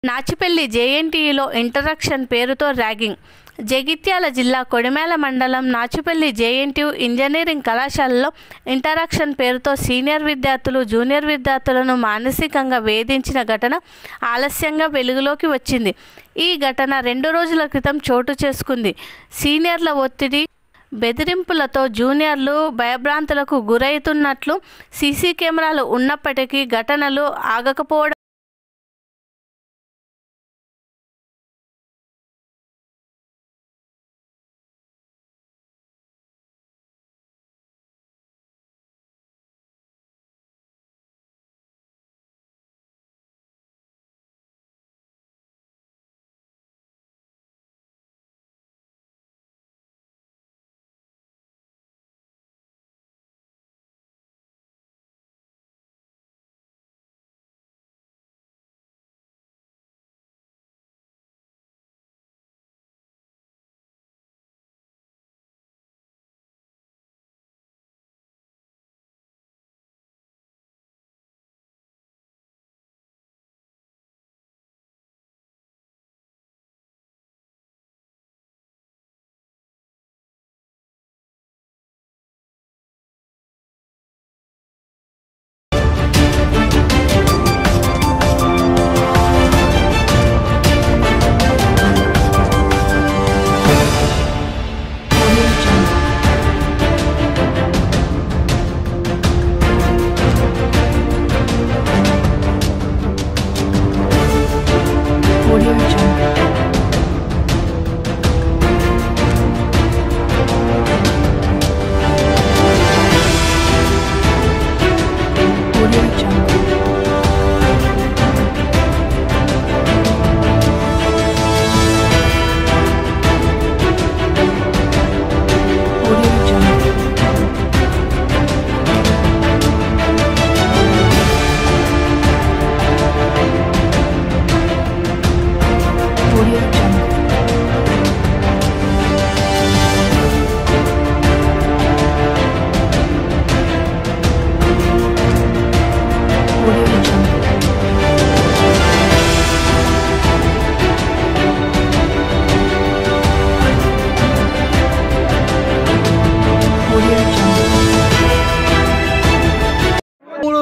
నాచిపల్లి జేఎన్టీయూలో interaction పేరుతో ragging. Jagtial జిల్లా కొడిమేల మండలం నాచిపల్లి జేఎన్టీయూ ఇంజనీరింగ్ కళాశాలలో ఇంటరాక్షన్ పేరుతో సీనియర్ విద్యార్థులు జూనియర్ విద్యార్థులను మానసికంగా వేధించిన ఘటన ఆలస్యంగా వెలుగులోకి వచ్చింది. ఈ ఘటన 2 రోజుల క్రితం చోటు చేసుకుంది. సీనియర్ల ఒత్తిడి, బెదిరింపులతో జూనియర్లు భయభ్రాంతులకు గురవుతున్నట్లు సీసీ కెమెరాలు ఉన్నప్పటికీ ఘటనలు ఆగకపోవడం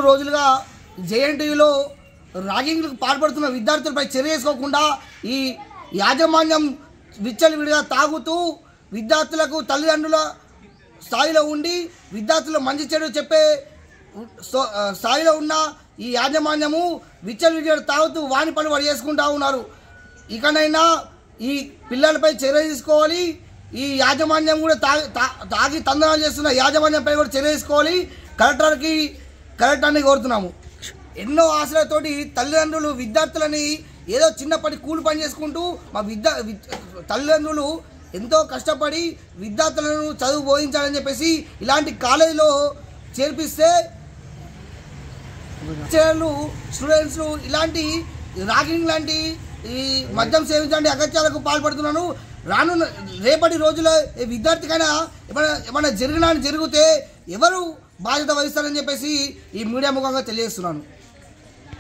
రోజులుగా జేఎన్టీయూలో ర్యాగింగ్లకు పాల్పడుతున్న విద్యార్థులపై చర్య తీసుకోకుండా ఈ యాజమాన్యం విచ్చలవిడిగా తాగుతూ విద్యార్థులకు తల్లిదండ్రుల స్థాయిలో ఉండి విద్యార్థులు మంచి చెడు చెప్పే స్థాయిలో ఉన్న ఈ యాజమాన్యము విచ్చలవిడిగా తాగుతూ వాని పని వాడు చేసుకుంటూ ఉన్నారు. ఇకనైనా ఈ పిల్లలపై చర్య తీసుకోవాలి. ఈ యాజమాన్యం కూడా తాగి తందనాలు చేస్తున్న యాజమాన్యంపై కూడా చర్య తీసుకోవాలి. కలెక్టర్ని కోరుతున్నాము. ఎన్నో ఆశలతోటి తల్లిదండ్రులు విద్యార్థులని ఏదో చిన్నప్పటి కూలి పని చేసుకుంటూ మా తల్లిదండ్రులు ఎంతో కష్టపడి విద్యార్థులను చదువు బోధించాలని చెప్పేసి ఇలాంటి కాలేజీలో చేర్పిస్తే స్టూడెంట్స్ ఇలాంటి ర్యాగింగ్ లాంటి ఈ మద్యం సేవించండి అగత్యాలకు పాల్పడుతున్నాను. రేపటి రోజుల్లో విద్యార్థికైనా ఏమైనా జరిగితే ఎవరు బాధ్యత వహిస్తారని చెప్పేసి ఈ మీడియా ముఖంగా తెలియజేస్తున్నాను.